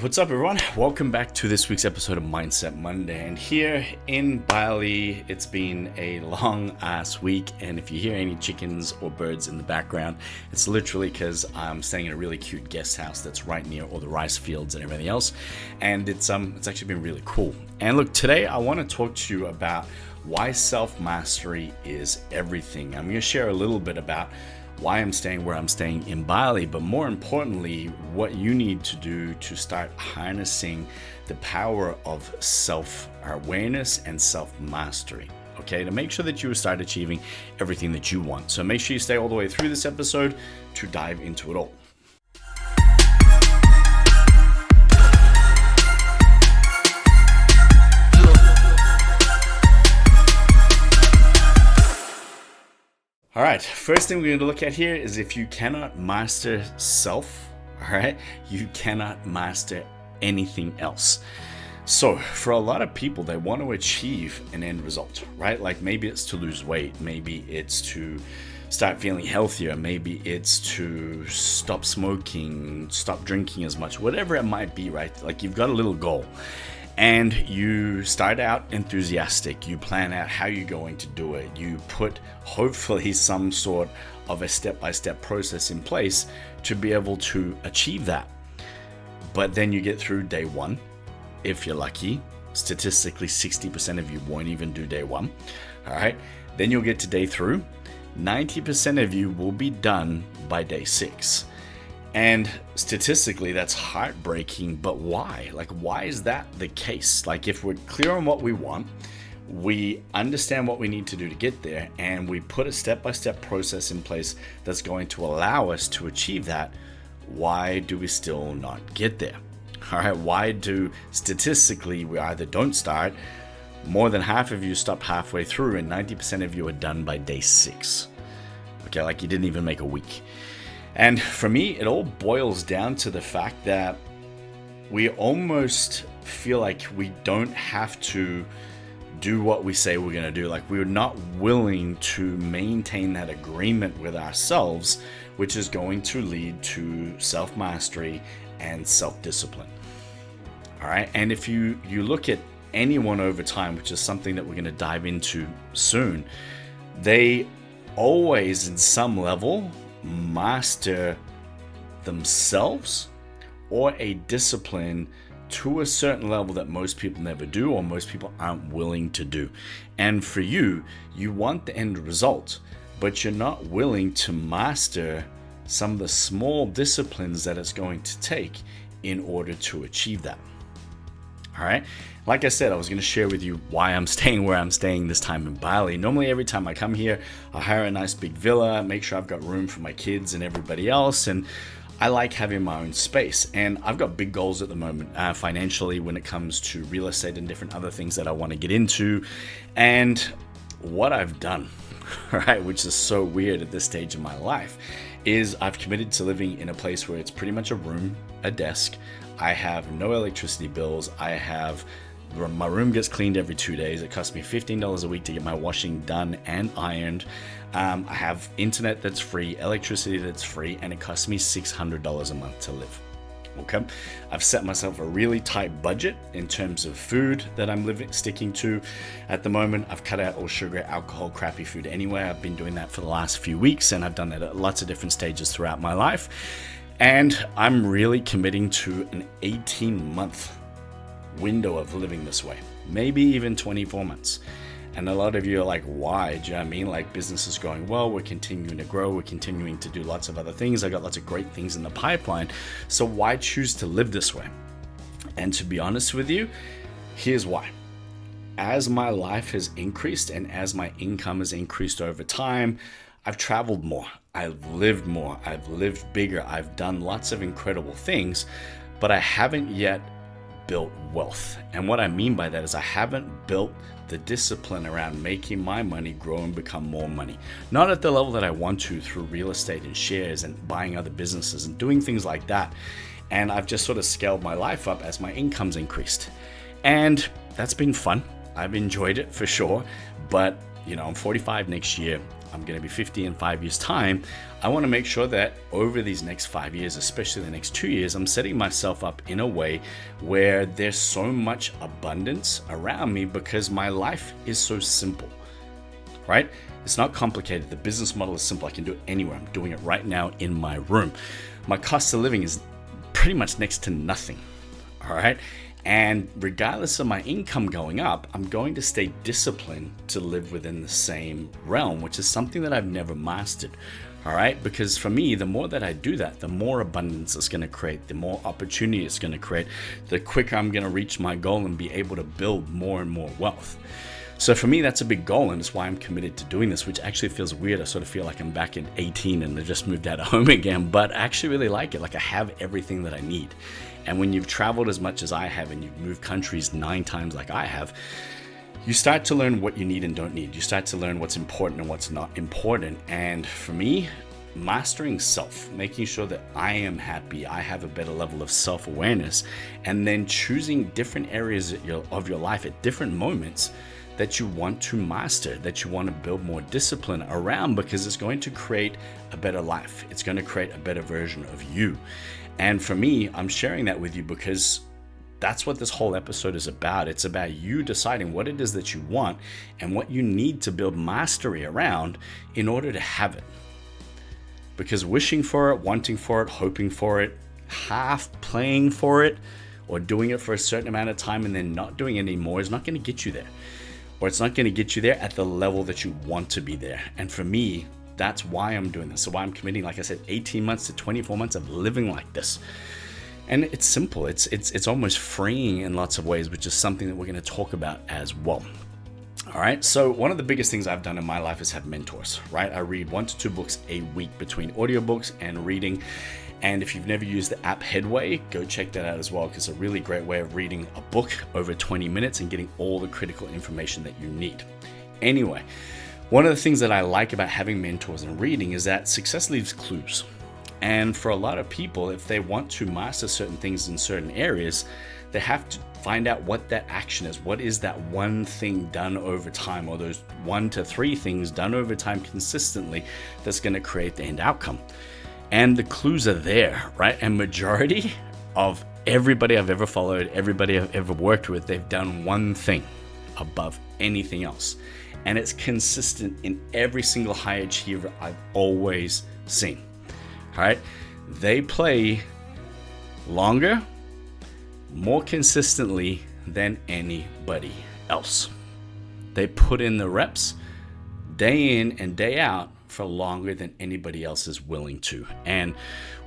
What's up, everyone? Welcome back to this week's episode of Mindset Monday. And here in Bali, it's been a long ass week. And if you hear any chickens or birds in the background, it's literally because I'm staying in a really cute guest house that's right near all the rice fields and everything else. And it's actually been really cool. And look, today I want to talk to you about why self-mastery is everything. I'm going to share a little bit about why I'm staying where I'm staying in Bali, but more importantly, what you need to do to start harnessing the power of self-awareness and self-mastery, okay, to make sure that you start achieving everything that you want. So make sure you stay all the way through this episode to dive into it all. All right, first thing we're going to look at here is if you cannot master self, all right, you cannot master anything else. So for a lot of people, they want to achieve an end result, right? Like maybe it's to lose weight, maybe it's to start feeling healthier, maybe it's to stop smoking, stop drinking as much, whatever it might be, right? Like you've got a little goal. And you start out enthusiastic, you plan out how you're going to do it, you put hopefully some sort of a step-by-step process in place to be able to achieve that. But then you get through day one, if you're lucky. Statistically, 60% of you won't even do day one. All right, then you'll get to day 3. 90% of you will be done by day 6. And statistically, that's heartbreaking, but why? Like, why is that the case? Like, if we're clear on what we want, we understand what we need to do to get there, and we put a step-by-step process in place that's going to allow us to achieve that, why do we still not get there? All right, why do statistically we either don't start, more than half of you stop halfway through, and 90% of you are done by day 6? Okay, like you didn't even make a week. And for me, it all boils down to the fact that we almost feel like we don't have to do what we say we're going to do. Like we're not willing to maintain that agreement with ourselves, which is going to lead to self-mastery and self-discipline. All right. And if you look at anyone over time, which is something that we're going to dive into soon, they always, in some level, master themselves or a discipline to a certain level that most people never do or most people aren't willing to do. And for you, you want the end result, but you're not willing to master some of the small disciplines that it's going to take in order to achieve that. All right. Like I said, I was going to share with you why I'm staying where I'm staying this time in Bali. Normally, every time I come here, I hire a nice big villa, make sure I've got room for my kids and everybody else. And I like having my own space. And I've got big goals at the moment financially when it comes to real estate and different other things that I want to get into. And what I've done, right, which is so weird at this stage of my life, is I've committed to living in a place where it's pretty much a room, a desk. I have no electricity bills. My room gets cleaned every 2 days. It costs me $15 a week to get my washing done and ironed. I have internet that's free, electricity that's free, and it costs me $600 a month to live. Okay, I've set myself a really tight budget in terms of food that I'm sticking to. At the moment, I've cut out all sugar, alcohol, crappy food anyway. I've been doing that for the last few weeks, and I've done that at lots of different stages throughout my life. And I'm really committing to an 18-month window of living this way, maybe even 24 months. And a lot of you are like, why? Do you know what I mean? Like, business is going well, we're continuing to grow, we're continuing to do lots of other things, I got lots of great things in the pipeline, so why choose to live this way? And to be honest with you, here's why. As my life has increased and as my income has increased over time, I've traveled more, I've lived more, I've lived bigger, I've done lots of incredible things, but I haven't yet built wealth. And what I mean by that is I haven't built the discipline around making my money grow and become more money. Not at the level that I want to through real estate and shares and buying other businesses and doing things like that. And I've just sort of scaled my life up as my income's increased. And that's been fun. I've enjoyed it for sure. But, I'm 45 next year. I'm going to be 50 in 5 years' time, I want to make sure that over these next 5 years, especially the next 2 years, I'm setting myself up in a way where there's so much abundance around me because my life is so simple, right? It's not complicated. The business model is simple. I can do it anywhere. I'm doing it right now in my room. My cost of living is pretty much next to nothing, all right? And regardless of my income going up, I'm going to stay disciplined to live within the same realm, which is something that I've never mastered. All right. Because for me, the more that I do that, the more abundance it's going to create, the more opportunity it's going to create, the quicker I'm going to reach my goal and be able to build more and more wealth. So for me, that's a big goal, and it's why I'm committed to doing this, which actually feels weird. I sort of feel like I'm back in 18 and I just moved out of home again, but I actually really like it. Like I have everything that I need. And when you've traveled as much as I have and you've moved countries 9 times like I have, you start to learn what you need and don't need. You start to learn what's important and what's not important. And for me, mastering self, making sure that I am happy, I have a better level of self-awareness, and then choosing different areas of your life at different moments that you want to master, that you want to build more discipline around, because it's going to create a better life. It's going to create a better version of you. And for me, I'm sharing that with you because that's what this whole episode is about. It's about you deciding what it is that you want and what you need to build mastery around in order to have it. Because wishing for it, wanting for it, hoping for it, half playing for it, or doing it for a certain amount of time and then not doing it anymore is not going to get you there. Or it's not going to get you there at the level that you want to be there. And for me, that's why I'm doing this. So why I'm committing, like I said, 18 months to 24 months of living like this. And it's simple. It's almost freeing in lots of ways, which is something that we're going to talk about as well. All right. So one of the biggest things I've done in my life is have mentors, right? I read 1 to 2 books a week between audiobooks and reading. And if you've never used the app Headway, go check that out as well, because it's a really great way of reading a book over 20 minutes and getting all the critical information that you need. Anyway, one of the things that I like about having mentors and reading is that success leaves clues. And for a lot of people, if they want to master certain things in certain areas, they have to find out what that action is. What is that one thing done over time, or those 1 to 3 things done over time consistently that's going to create the end outcome? And the clues are there, right? And majority of everybody I've ever followed, everybody I've ever worked with, they've done one thing above anything else. And it's consistent in every single high achiever I've always seen. All right? They play longer, more consistently than anybody else. They put in the reps day in and day out for longer than anybody else is willing to. And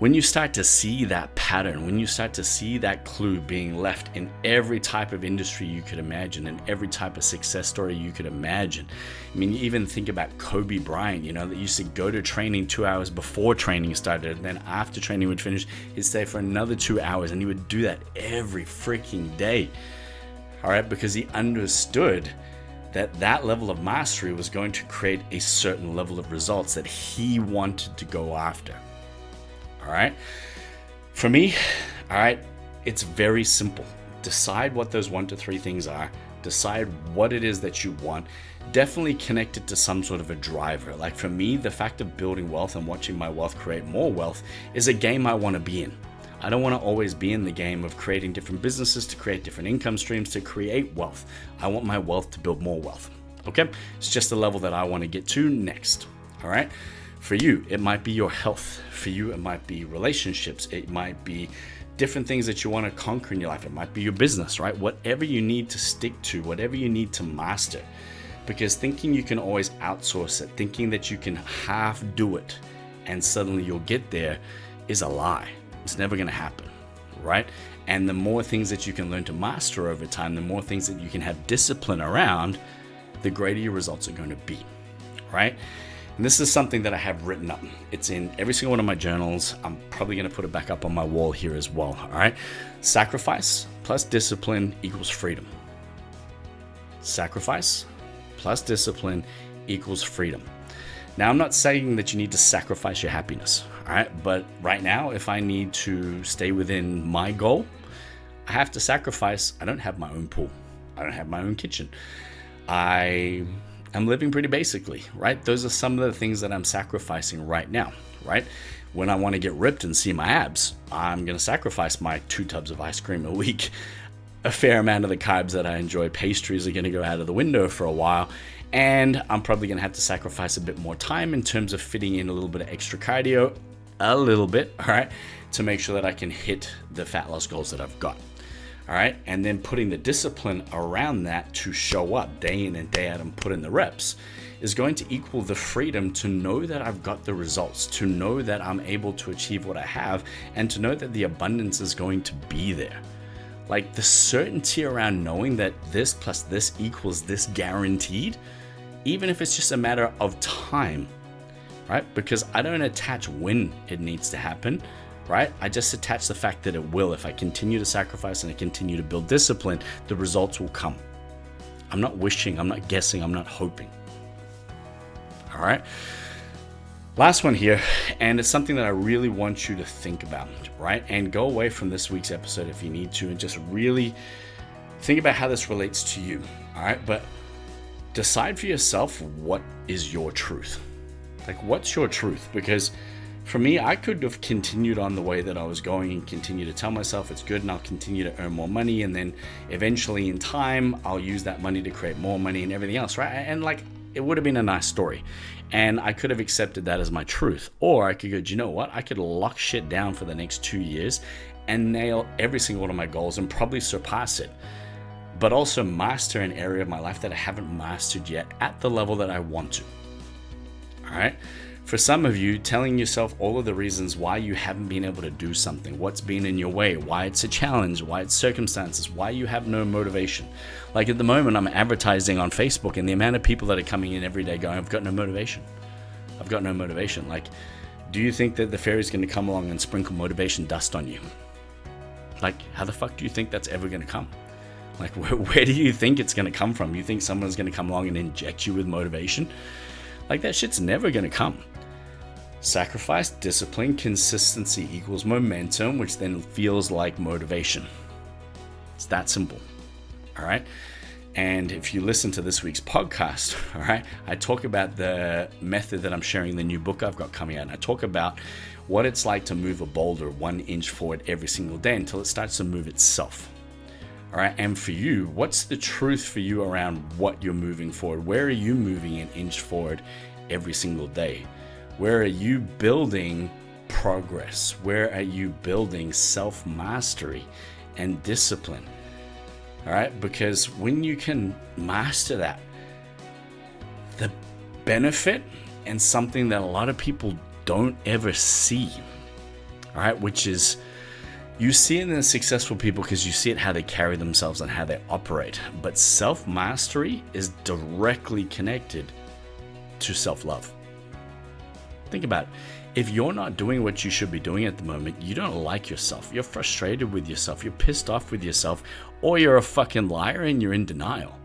when you start to see that pattern, when you start to see that clue being left in every type of industry you could imagine and every type of success story you could imagine. I mean, you even think about Kobe Bryant, that used to go to training 2 hours before training started, and then after training would finish, he'd stay for another 2 hours, and he would do that every freaking day. All right, because he understood that level of mastery was going to create a certain level of results that he wanted to go after. All right. For me, all right, it's very simple. Decide what those 1 to 3 things are. Decide what it is that you want. Definitely connect it to some sort of a driver. Like for me, the fact of building wealth and watching my wealth create more wealth is a game I want to be in. I don't want to always be in the game of creating different businesses to create different income streams to create wealth. I want my wealth to build more wealth. Okay? It's just the level that I want to get to next. All right? For you, it might be your health. For you, it might be relationships. It might be different things that you want to conquer in your life. It might be your business, right? Whatever you need to stick to, whatever you need to master. Because thinking you can always outsource it, thinking that you can half do it and suddenly you'll get there is a lie. It's never going to happen, right? And the more things that you can learn to master over time, the more things that you can have discipline around, the greater your results are going to be, right? And this is something that I have written up. It's in every single one of my journals. I'm probably going to put it back up on my wall here as well, all right? Sacrifice plus discipline equals freedom. Sacrifice plus discipline equals freedom. Now, I'm not saying that you need to sacrifice your happiness, all right? But right now, if I need to stay within my goal, I have to sacrifice. I don't have my own pool. I don't have my own kitchen. I I'm living pretty basically, right? Those are some of the things that I'm sacrificing right now, right? When I want to get ripped and see my abs, I'm going to sacrifice my 2 tubs of ice cream a week. A fair amount of the carbs that I enjoy, pastries, are going to go out of the window for a while. And I'm probably going to have to sacrifice a bit more time in terms of fitting in a little bit of extra cardio, a little bit, all right, to make sure that I can hit the fat loss goals that I've got. All right, and then putting the discipline around that to show up day in and day out and put in the reps is going to equal the freedom to know that I've got the results, to know that I'm able to achieve what I have, and to know that the abundance is going to be there. Like the certainty around knowing that this plus this equals this guaranteed, even if it's just a matter of time, right? Because I don't attach when it needs to happen, right? I just attach the fact that it will. If I continue to sacrifice and I continue to build discipline, the results will come. I'm not wishing, I'm not guessing, I'm not hoping. All right. Last one here, and it's something that I really want you to think about, right? And go away from this week's episode if you need to, and just really think about how this relates to you, all right? But decide for yourself, what is your truth? Like, what's your truth? Because for me, I could have continued on the way that I was going and continue to tell myself it's good and I'll continue to earn more money, and then eventually in time, I'll use that money to create more money and everything else, right? And like, it would have been a nice story. And I could have accepted that as my truth. Or I could go, do you know what? I could lock shit down for the next 2 years and nail every single one of my goals and probably surpass it. But also master an area of my life that I haven't mastered yet at the level that I want to. All right? For some of you, telling yourself all of the reasons why you haven't been able to do something, what's been in your way, why it's a challenge, why it's circumstances, why you have no motivation. Like at the moment, I'm advertising on Facebook, and the amount of people that are coming in every day going, I've got no motivation. I've got no motivation. Like, do you think that the fairy's going to come along and sprinkle motivation dust on you? Like, how the fuck do you think that's ever going to come? Like, where do you think it's going to come from? You think someone's going to come along and inject you with motivation? Like, that shit's never going to come. Sacrifice, discipline, consistency equals momentum, which then feels like motivation. It's that simple. All right. And if you listen to this week's podcast, all right, I talk about the method that I'm sharing in the new book I've got coming out. And I talk about what it's like to move a boulder 1 inch forward every single day until it starts to move itself. All right. And for you, what's the truth for you around what you're moving forward? Where are you moving an inch forward every single day? Where are you building progress? Where are you building self-mastery and discipline? All right, because when you can master that, the benefit, and something that a lot of people don't ever see, all right, which is you see it in the successful people because you see it how they carry themselves and how they operate. But self-mastery is directly connected to self-love. Think about it. If you're not doing what you should be doing at the moment, you don't like yourself, you're frustrated with yourself, you're pissed off with yourself, or you're a fucking liar and you're in denial.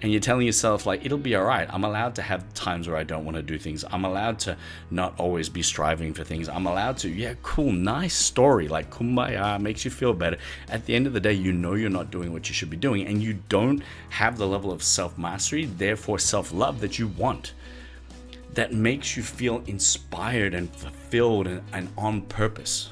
And you're telling yourself, like, it'll be all right. I'm allowed to have times where I don't want to do things. I'm allowed to not always be striving for things. I'm allowed to, yeah, cool, nice story, like kumbaya, makes you feel better. At the end of the day, you know you're not doing what you should be doing, and you don't have the level of self-mastery, therefore self-love that you want. That makes you feel inspired and fulfilled and on purpose.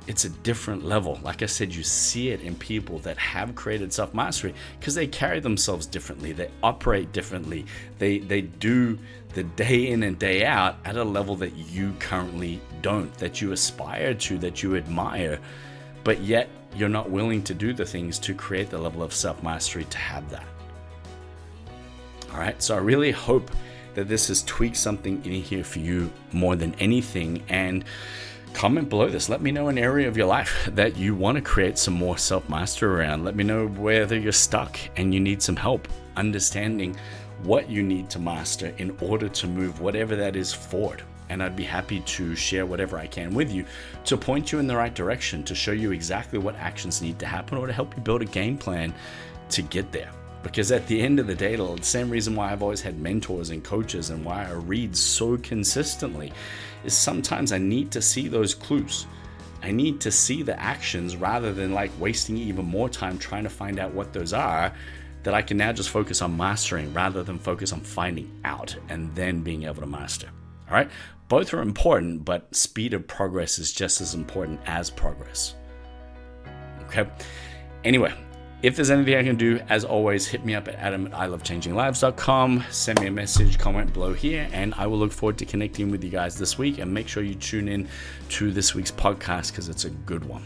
It's a different level. Like I said, you see it in people that have created self-mastery because they carry themselves differently. They operate differently. They do the day in and day out at a level that you currently don't, that you aspire to, that you admire, but yet you're not willing to do the things to create the level of self-mastery to have that. All right, so I really hope that this has tweaked something in here for you more than anything. And comment below this. Let me know an area of your life that you want to create some more self-mastery around. Let me know whether you're stuck and you need some help understanding what you need to master in order to move whatever that is forward. And I'd be happy to share whatever I can with you to point you in the right direction, to show you exactly what actions need to happen, or to help you build a game plan to get there. Because at the end of the day, the same reason why I've always had mentors and coaches and why I read so consistently is sometimes I need to see those clues. I need to see the actions rather than like wasting even more time trying to find out what those are, that I can now just focus on mastering rather than focus on finding out and then being able to master. All right. Both are important, but speed of progress is just as important as progress. Okay. Anyway, if there's anything I can do, as always, hit me up at adam@ilovechanging.lives.com. Send me a message, comment below here, and I will look forward to connecting with you guys this week. And make sure you tune in to this week's podcast because it's a good one.